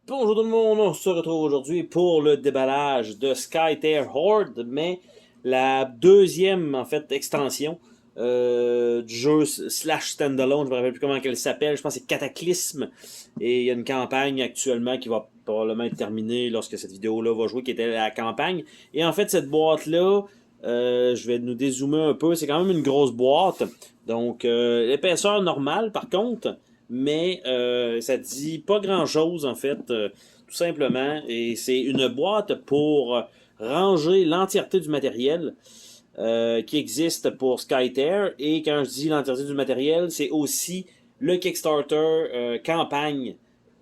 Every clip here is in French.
Bonjour tout le monde, on se retrouve aujourd'hui pour le déballage de Skytear Horde, mais la deuxième en fait extension du jeu slash standalone, je me rappelle plus comment elle s'appelle, je pense que c'est Cataclysme, et il y a une campagne actuellement qui va probablement être terminée lorsque cette vidéo-là va jouer, qui était la campagne. Et en fait cette boîte-là, je vais nous dézoomer un peu, c'est quand même une grosse boîte, donc l'épaisseur normale par contre, mais ça dit pas grand chose en fait, tout simplement. Et c'est une boîte pour ranger l'entièreté du matériel qui existe pour Skytear. Et quand je dis l'entièreté du matériel, c'est aussi le Kickstarter campagne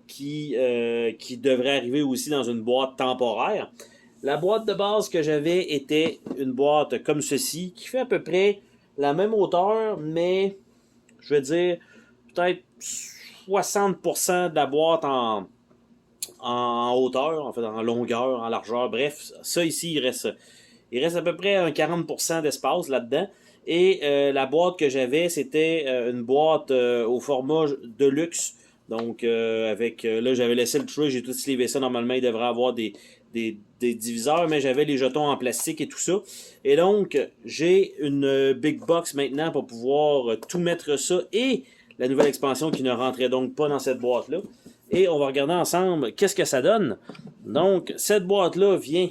qui devrait arriver aussi dans une boîte temporaire. La boîte de base que j'avais était une boîte comme ceci, qui fait à peu près la même hauteur, mais je vais dire peut-être 60% de la boîte en hauteur, en fait en longueur, en largeur. Bref, ça ici, il reste à peu près un 40% d'espace là-dedans. Et la boîte que j'avais, c'était une boîte au format de luxe. Donc, là, j'avais laissé le tray, j'ai tout slivé ça. Normalement, il devrait avoir des diviseurs, mais j'avais les jetons en plastique et tout ça. Et donc, j'ai une big box maintenant pour pouvoir tout mettre ça et la nouvelle expansion qui ne rentrait donc pas dans cette boîte-là. Et on va regarder ensemble qu'est-ce que ça donne. Donc, cette boîte-là vient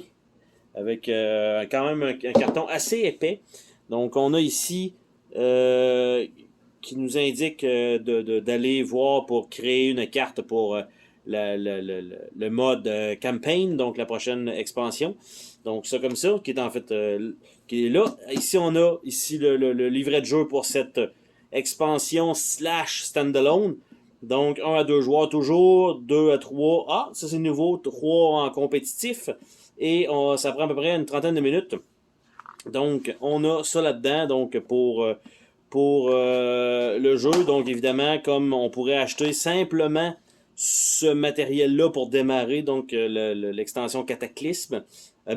avec quand même un carton assez épais. Donc, on a ici qui nous indique d'aller voir pour créer une carte pour le mode campaign, donc la prochaine expansion. Donc, ça comme ça, qui est en fait qui est là. Ici, on a ici le livret de jeu pour cette expansion slash standalone. Donc, 1 à 2 joueurs toujours, 2 à 3. Ah, ça c'est nouveau, 3 en compétitif. Et ça prend à peu près une trentaine de minutes. Donc, on a ça là-dedans, donc pour le jeu. Donc, évidemment, comme on pourrait acheter simplement ce matériel-là pour démarrer, donc l'extension Cataclysme.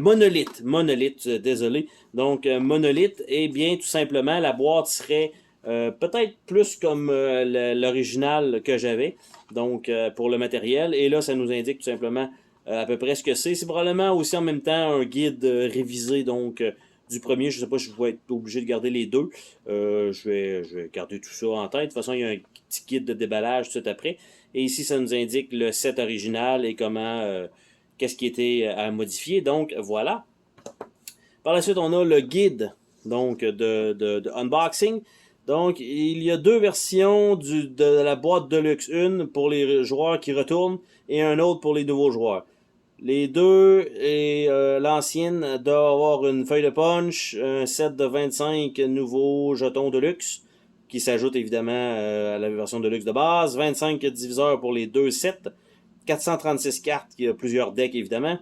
Monolith, désolé. Donc, Monolith, eh bien, tout simplement, la boîte serait peut-être plus comme l'original que j'avais, donc pour le matériel. Et là, ça nous indique tout simplement à peu près ce que c'est. C'est probablement aussi en même temps un guide révisé, donc du premier. Je sais pas si je vais être obligé de garder les deux. Je vais garder tout ça en tête. De toute façon, il y a un petit guide de déballage tout de suite après. Et ici, ça nous indique le set original et comment, qu'est-ce qui était à modifier. Donc, voilà. Par la suite, on a le guide donc de unboxing. Donc, il y a deux versions de la boîte Deluxe. Une pour les joueurs qui retournent et un autre pour les nouveaux joueurs. Les deux et l'ancienne doivent avoir une feuille de punch, un set de 25 nouveaux jetons de luxe qui s'ajoutent évidemment à la version de luxe de base, 25 diviseurs pour les deux sets, 436 cartes, il y a plusieurs decks évidemment.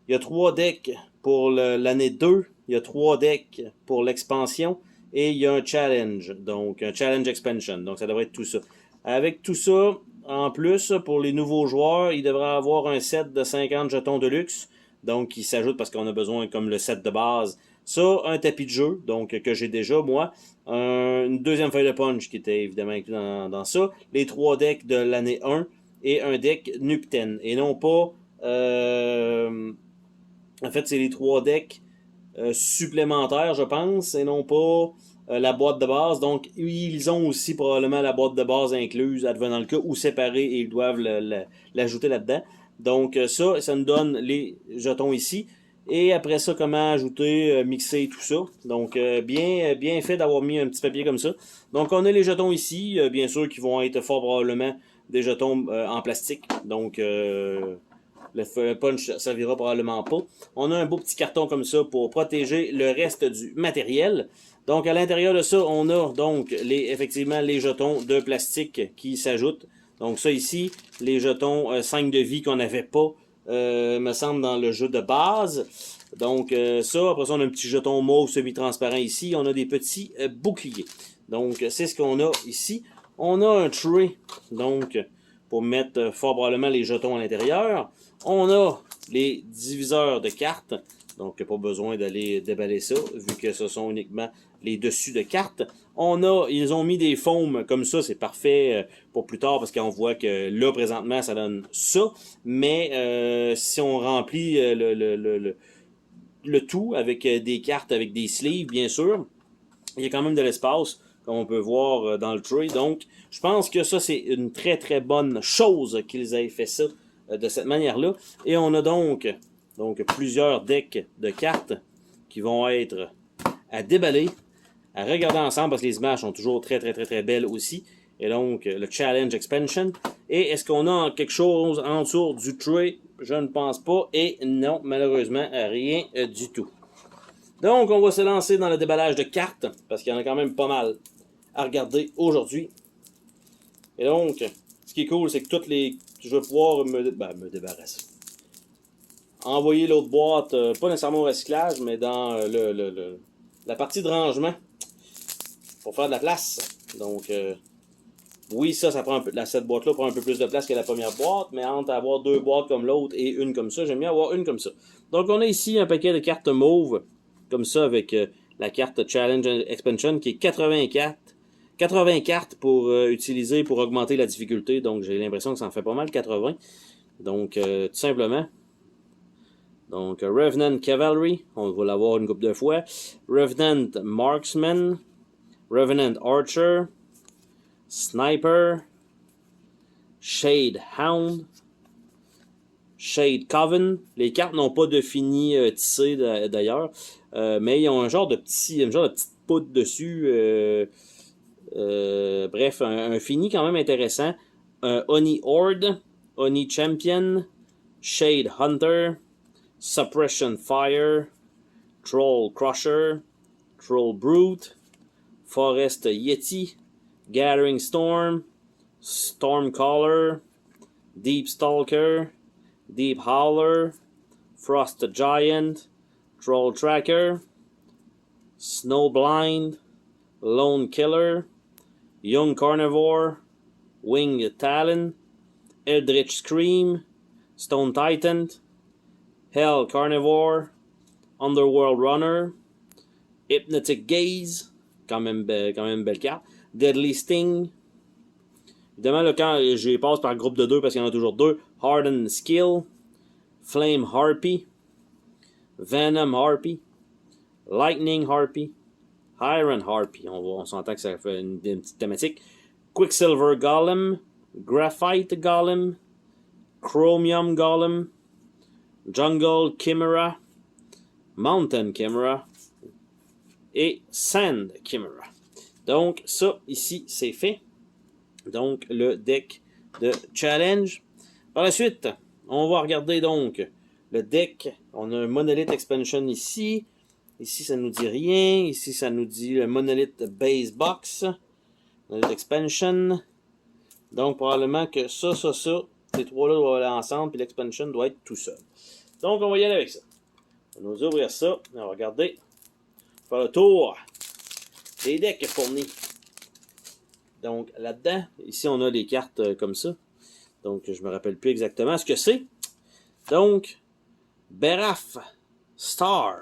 Il y a 3 decks pour l'année 2, il y a 3 decks pour l'expansion et il y a un challenge, donc un challenge expansion, donc ça devrait être tout ça. Avec tout ça, en plus, pour les nouveaux joueurs, il devrait avoir un set de 50 jetons de luxe, donc qui s'ajoute parce qu'on a besoin comme le set de base. Ça, un tapis de jeu, donc que j'ai déjà moi, une deuxième feuille de punch qui était évidemment inclus dans ça, les 3 decks de l'année 1 et un deck Nupten, et non pas en fait c'est les 3 decks supplémentaires je pense, et non pas la boîte de base. Donc, ils ont aussi probablement la boîte de base incluse, advenant le cas, ou séparée, et ils doivent l'ajouter là-dedans. Donc, ça nous donne les jetons ici. Et après ça, comment ajouter, mixer tout ça. Donc, bien fait d'avoir mis un petit papier comme ça. Donc, on a les jetons ici, bien sûr, qui vont être fort probablement des jetons en plastique. Donc, le punch ne servira probablement pas. On a un beau petit carton comme ça pour protéger le reste du matériel. Donc, à l'intérieur de ça, on a donc effectivement les jetons de plastique qui s'ajoutent. Donc, ça ici, les jetons 5 de vie qu'on n'avait pas, me semble, dans le jeu de base. Donc, ça, après ça, on a un petit jeton mauve semi-transparent ici. On a des petits boucliers. Donc, c'est ce qu'on a ici. On a un tray, donc, pour mettre fort probablement les jetons à l'intérieur. On a les diviseurs de cartes. Donc, pas besoin d'aller déballer ça, vu que ce sont uniquement les dessus de cartes. Ils ont mis des foams comme ça, c'est parfait pour plus tard, parce qu'on voit que là, présentement, ça donne ça. Mais si on remplit le tout avec des cartes, avec des sleeves, bien sûr, il y a quand même de l'espace, comme on peut voir dans le tray. Donc, je pense que ça, c'est une très, très bonne chose qu'ils aient fait ça de cette manière-là. Et on a donc plusieurs decks de cartes qui vont être à déballer, à regarder ensemble, parce que les images sont toujours très, très, très, très belles aussi. Et donc, le Challenge Expansion. Et est-ce qu'on a quelque chose en dessous du tray? Je ne pense pas. Et non, malheureusement, rien du tout. Donc, on va se lancer dans le déballage de cartes, parce qu'il y en a quand même pas mal à regarder aujourd'hui. Et donc, ce qui est cool, c'est que toutes les... Je vais pouvoir me débarrasser. Envoyer l'autre boîte, pas nécessairement au recyclage, mais dans la partie de rangement, pour faire de la place. Donc, oui, ça prend cette boîte-là prend un peu plus de place que la première boîte, mais entre avoir deux boîtes comme l'autre et une comme ça, j'aime bien avoir une comme ça. Donc, on a ici un paquet de cartes mauves, comme ça, avec la carte Challenge Expansion, qui est 80 cartes pour utiliser pour augmenter la difficulté. Donc, j'ai l'impression que ça en fait pas mal, 80. Donc, tout simplement. Donc, Revenant Cavalry, on va l'avoir une couple de fois. Revenant Marksman, Revenant Archer, Sniper, Shade Hound, Shade Coven. Les cartes n'ont pas de fini tissé d'ailleurs, mais ils ont une genre de petite poudre dessus. Bref, un fini quand même intéressant. Oni Horde, Oni Champion, Shade Hunter, Suppression Fire, Troll Crusher, Troll Brute, Forest Yeti, Gathering Storm, Stormcaller, Deep Stalker, Deep Howler, Frost Giant, Troll Tracker, Snowblind, Lone Killer, Young Carnivore, Winged Talon, Eldritch Scream, Stone Titan, Hell Carnivore, Underworld Runner, Hypnotic Gaze, quand même belle carte, Deadly Sting. Évidemment, là, quand je passe par groupe de deux, parce qu'il y en a toujours deux, Hardened Skill, Flame Harpy, Venom Harpy, Lightning Harpy, Iron Harpy, on s'entend que ça fait une petite thématique, Quicksilver Golem, Graphite Golem, Chromium Golem, Jungle Chimera, Mountain Chimera et Sand Chimera. Donc, ça, ici, c'est fait. Donc, le deck de Challenge. Par la suite, on va regarder donc le deck. On a un Monolith Expansion ici. Ici, ça nous dit rien. Ici, ça nous dit le Monolith Base Box. Monolith Expansion. Donc, probablement que ça, ces trois-là doivent aller ensemble, puis l'Expansion doit être tout seul. Donc, on va y aller avec ça. On va nous ouvrir ça. On va regarder. Faire le tour des decks fournis. Donc, là-dedans, ici, on a les cartes comme ça. Donc, je me rappelle plus exactement ce que c'est. Donc, Beraf, Star,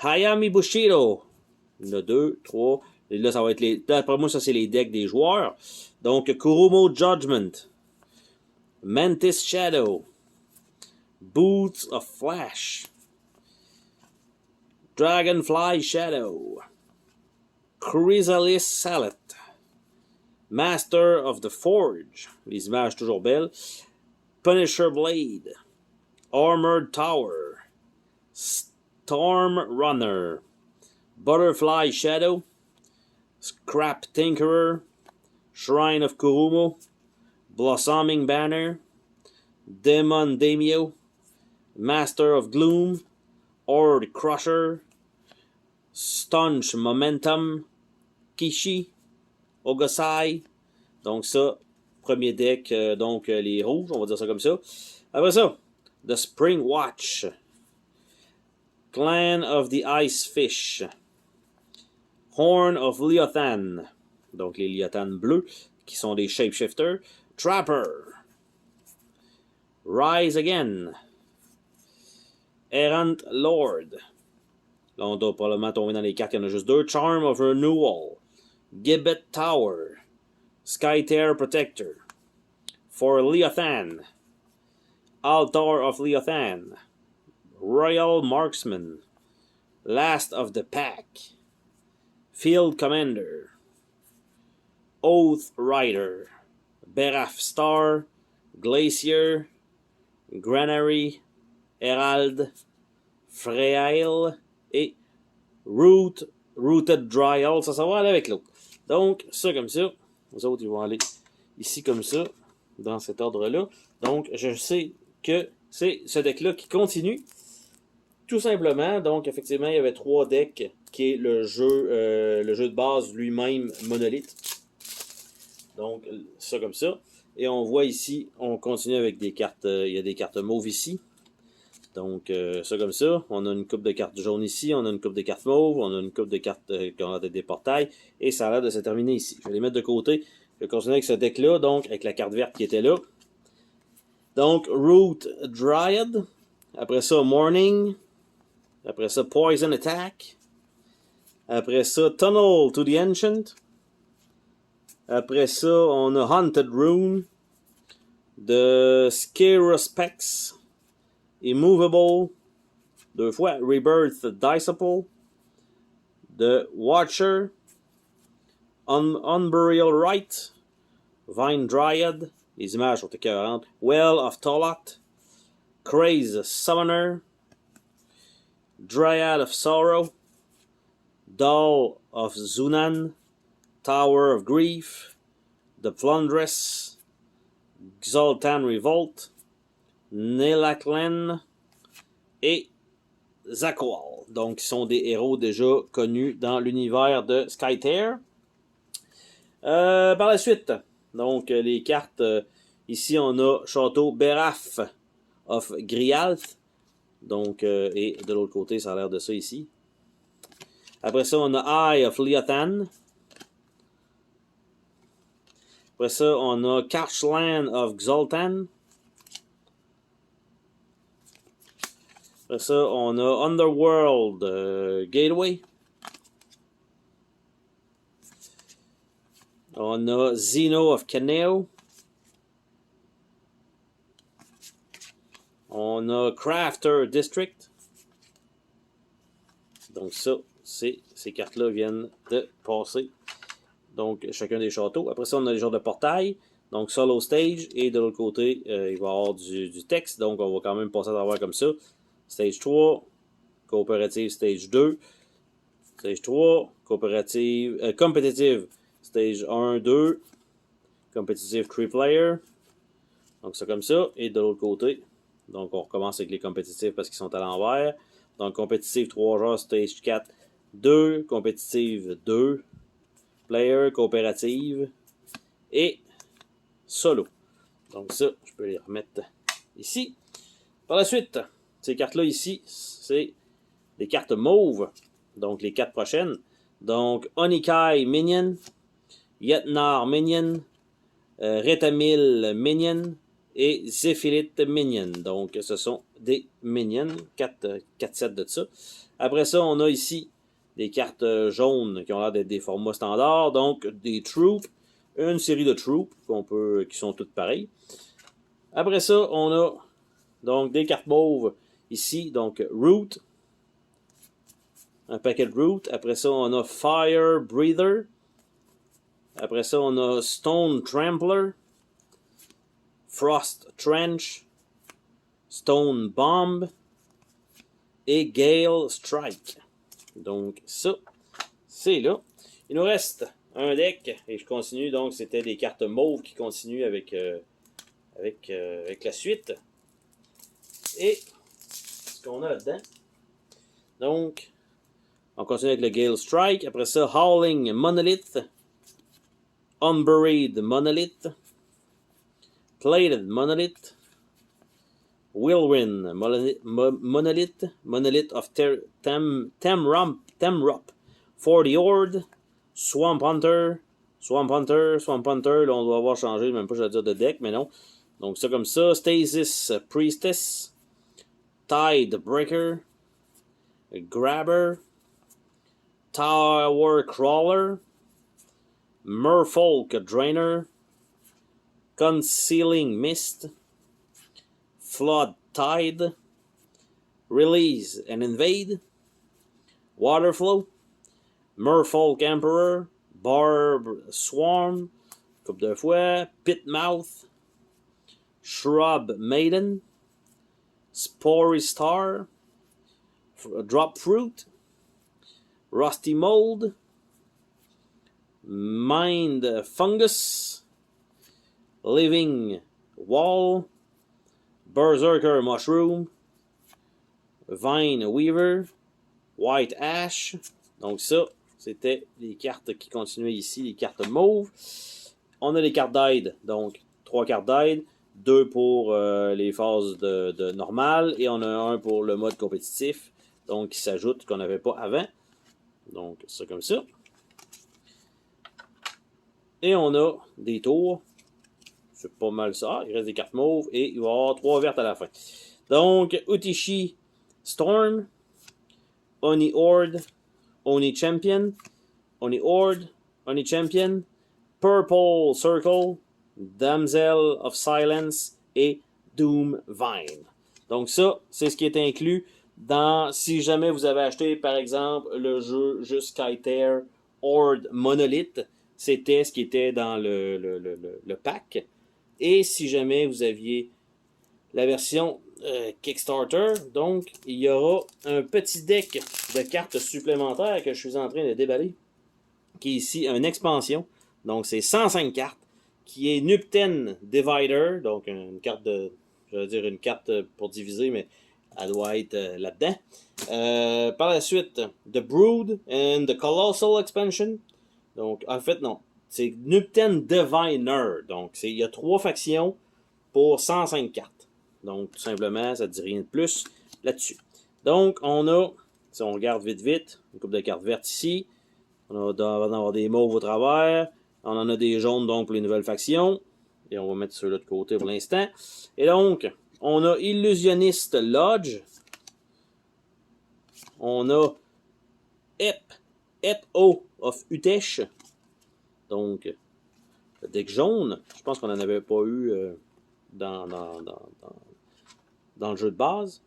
Hayami Bushido. Il y en a 2, 3. Et là, ça va être les... D'après moi, ça, c'est les decks des joueurs. Donc, Kurumo Judgment, Mantis Shadow, Boots of Flash, Dragonfly Shadow, Chrysalis Sallet, Master of the Forge, les images toujours belles, Punisher Blade, Armored Tower, Storm Runner, Butterfly Shadow, Scrap Tinkerer, Shrine of Kurumo, Blossoming Banner, Demon Daimyo, Master of Gloom, Horde Crusher, Staunch Momentum, Kishi, Ogasai. Donc ça, premier deck, les rouges, on va dire ça comme ça. Après ça, The Spring Watch, Clan of the Ice Fish, Horn of Leothan, donc les Leothan bleus, qui sont des shapeshifters, Trapper, Rise Again, Errant Lord. Là, on doit probablement tomber dans les cartes, il y en a juste deux. Charm of Renewal. Gibbet Tower. Skytear Protector. For Leothan. Altar of Leothan. Royal Marksman. Last of the Pack. Field Commander. Oath Rider. Beraf Star. Glacier. Granary. Herald. Freyail. Et Rooted Dryall. Ça va aller avec l'autre. Donc, ça comme ça. Les autres, ils vont aller ici comme ça. Dans cet ordre-là. Donc, je sais que c'est ce deck-là qui continue. Tout simplement. Donc, effectivement, il y avait 3 decks qui est le jeu de base lui-même monolithe. Donc, ça comme ça. Et on voit ici, on continue avec des cartes. Il y a des cartes mauves ici. Donc, ça comme ça. On a une coupe de cartes jaunes ici. On a une coupe de cartes mauves. On a une coupe de cartes qui ont des portails. Et ça a l'air de se terminer ici. Je vais les mettre de côté. Je vais continuer avec ce deck-là. Donc, avec la carte verte qui était là. Donc, Root Dryad. Après ça, Morning. Après ça, Poison Attack. Après ça, Tunnel to the Ancient. Après ça, on a Haunted Rune. De Scarospex. Immovable. 2 fois. Rebirth Disciple. De Watcher. Unburial Rite. Vine Dryad. Les images sont écœurantes. Well of Tolot. Craze Summoner. Dryad of Sorrow. Doll of Zunan. Tower of Grief. The Plundress. Xoltan Revolt. Nelaklen. Et Zakoal. Donc, ils sont des héros déjà connus dans l'univers de Skytear. Par la suite, donc les cartes, ici on a Château Beraf of Grialth. Donc, et de l'autre côté, ça a l'air de ça ici. Après ça, on a Eye of Leothan. Après ça, on a Karchland of Xoltan. Après ça, on a Underworld Gateway. On a Xeno of Caneo. On a Crafter District. Donc ça, ces cartes-là viennent de passer. Donc chacun des châteaux. Après ça, on a les genres de portail. Donc Solo Stage. Et de l'autre côté, il va y avoir du texte. Donc on va quand même passer à travers comme ça. Stage 3. Coopérative Stage 2. Stage 3. Coopérative. Compétitive. Stage 1, 2. Compétitive 3 player. Donc ça comme ça. Et de l'autre côté. Donc on recommence avec les compétitifs parce qu'ils sont à l'envers. Donc compétitive 3 joueurs, stage 4, 2. Compétitive 2. Player, coopérative. Et solo. Donc ça, je peux les remettre ici. Par la suite, ces cartes-là ici, c'est des cartes mauves. Donc les 4 prochaines. Donc Onikai Minion. Yetnar Minion, Retamil Minion et Zephyrit Minion. Donc, ce sont des Minions, 4 sets de ça. Après ça, on a ici des cartes jaunes qui ont l'air d'être des formats standards. Donc, des Troops, une série de Troops qui sont toutes pareilles. Après ça, on a donc des cartes mauves ici. Donc, Root, un paquet de Root. Après ça, on a Fire Breather. Après ça, on a Stone Trampler, Frost Trench, Stone Bomb et Gale Strike. Donc ça, c'est là. Il nous reste un deck et je continue. Donc c'était des cartes mauves qui continuent avec la suite. Et ce qu'on a là-dedans. Donc, on continue avec le Gale Strike. Après ça, Howling Monolith. Unburied Monolith, Plated Monolith, Whirlwind Monolith, Monolith of Temrup, 40 Horde, Swamp Hunter, là on doit avoir changé, même pas je vais dire de deck, mais non. Donc ça comme ça, Stasis Priestess, Tide Breaker, Grabber, Tower Crawler, Merfolk Drainer, Concealing Mist, Flood Tide, Release and Invade, Waterflow, Merfolk Emperor, Barb Swarm, couple de fois, Pitmouth, Shrub Maiden, Spory Star, Drop Fruit, Rusty Mold, Mind Fungus, Living Wall, Berserker Mushroom, Vine Weaver, White Ash. Donc ça, c'était les cartes qui continuaient ici, les cartes mauves. On a les cartes d'aide, donc 3 cartes d'aide, 2 pour les phases de normales, et on a un pour le mode compétitif, donc qui s'ajoute qu'on n'avait pas avant. Donc ça comme ça. Et on a des tours. C'est pas mal ça. Il reste des cartes mauves et il va y avoir 3 vertes à la fin. Donc Utishi Storm, Oni Horde, Oni Champion, Oni Horde, Oni Champion, Purple Circle, Damsel of Silence et Doom Vine. Donc ça, c'est ce qui est inclus dans, si jamais vous avez acheté par exemple le jeu juste Skytear Horde Monolith, c'était ce qui était dans le pack. Et si jamais vous aviez la version Kickstarter, donc il y aura un petit deck de cartes supplémentaires que je suis en train de déballer, qui est ici une expansion. Donc c'est 105 cartes, qui est Nupten Divider, donc une carte de, je veux dire une carte pour diviser, mais elle doit être là-dedans. Par la suite, The Brood and the Colossal Expansion. Donc en fait non, c'est Nupten Diviner. Donc il y a 3 factions pour 105 cartes. Donc tout simplement, ça ne dit rien de plus là-dessus. Donc on a, si on regarde vite, une couple de cartes vertes ici. On va en avoir des mauves au travers. On en a des jaunes donc pour les nouvelles factions. Et on va mettre ceux-là de côté pour l'instant. Et donc, on a Illusionniste Lodge. On a Ep-O of Utesh. Donc, le deck jaune. Je pense qu'on n'en avait pas eu dans le jeu de base.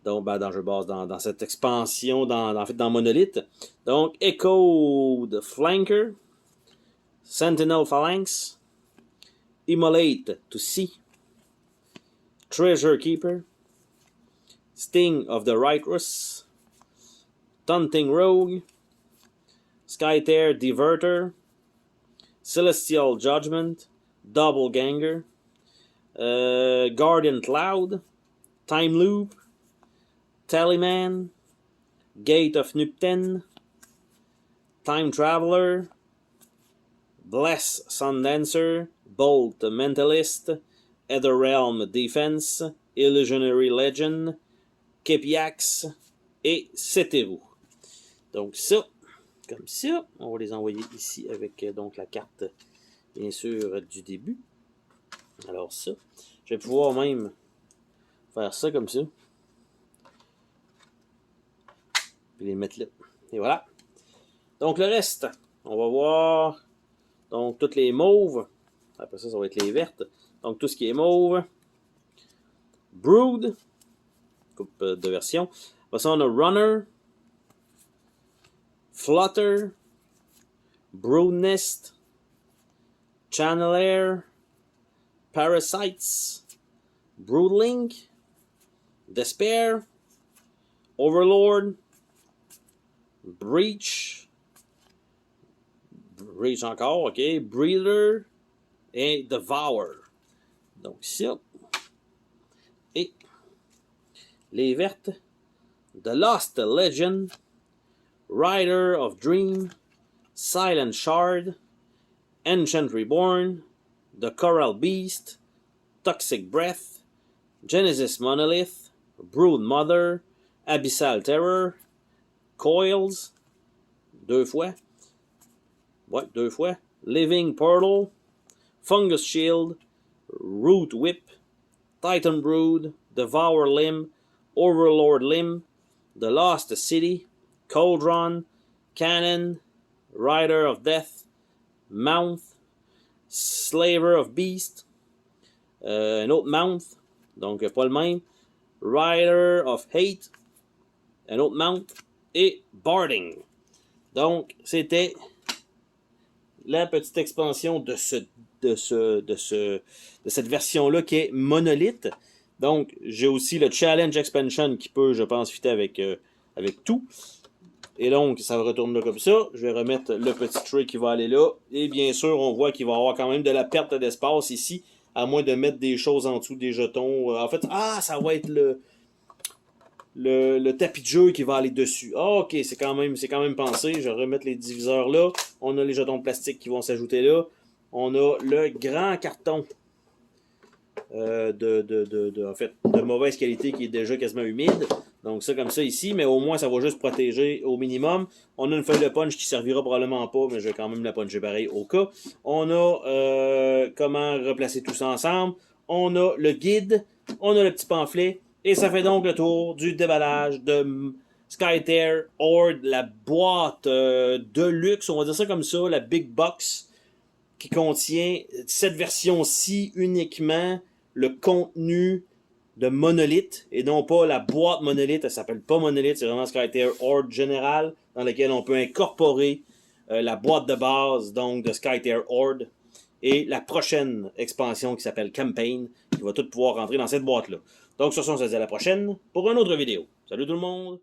Donc, dans le jeu de base, dans cette expansion, en fait, dans Monolith. Donc, Echo the Flanker, Sentinel Phalanx, Immolate to See, Treasure Keeper, Sting of the Righteous, Taunting Rogue, Skytear Diverter, Celestial Judgment, Doppelganger, Guardian Cloud, Time Loop, Tallyman, Gate of Nupten, Time Traveler, Bless Sundancer, Bolt Mentalist, Etherrealm Defense, Illusionary Legend, Kepiax et Setteru. Donc ça, comme ça, on va les envoyer ici avec donc la carte, bien sûr, du début. Alors ça, je vais pouvoir même faire ça comme ça. Puis les mettre là. Et voilà. Donc le reste, on va voir donc toutes les mauves. Après ça, ça va être les vertes. Donc tout ce qui est mauve. Brood. Coupe de version. Après ça, on a Runner. Flutter. Brood Nest. Channeler. Parasites. Broodlink. Despair. Overlord. Breach encore, ok. Breeder et Devour. Donc ça. Et les vertes. The Lost Legend, Rider of Dream, Silent Shard, Ancient Reborn, The Coral Beast, Toxic Breath, Genesis Monolith, Brood Mother, Abyssal Terror, Coils, 2 fois. Ouais, 2 fois. Living Portal, Fungus Shield, Root Whip, Titan Brood, Devour Limb, Overlord Lim, The Lost City, Cauldron, Cannon, Rider of Death, Mount, Slaver of Beast, un autre Mount, donc pas le même, Rider of Hate, un autre Mount, et Barding. Donc, c'était la petite expansion de cette version-là qui est monolithe. Donc, j'ai aussi le Challenge Expansion qui peut, je pense, fitter avec tout. Et donc, ça retourne là comme ça. Je vais remettre le petit tray qui va aller là. Et bien sûr, on voit qu'il va y avoir quand même de la perte d'espace ici, à moins de mettre des choses en dessous des jetons. En fait, ça va être le tapis de jeu qui va aller dessus. Ok, c'est quand même pensé. Je vais remettre les diviseurs là. On a les jetons de plastique qui vont s'ajouter là. On a le grand carton de mauvaise qualité qui est déjà quasiment humide. Donc ça comme ça ici, mais au moins ça va juste protéger au minimum. On a une feuille de punch qui servira probablement pas, mais je vais quand même la puncher pareil au cas. On a comment replacer tout ça ensemble. On a le guide, on a le petit pamphlet, et ça fait donc le tour du déballage de Scyther Horde, la boîte de luxe, on va dire ça comme ça, la Big Box, qui contient cette version-ci uniquement le contenu de Monolith et non pas la boîte Monolith. Elle s'appelle pas Monolith, c'est vraiment Scyther Horde général dans lequel on peut incorporer la boîte de base donc de Scyther Horde et la prochaine expansion qui s'appelle Campaign qui va tout pouvoir rentrer dans cette boîte-là. Donc sur ce, on se dit à la prochaine pour une autre vidéo. Salut tout le monde!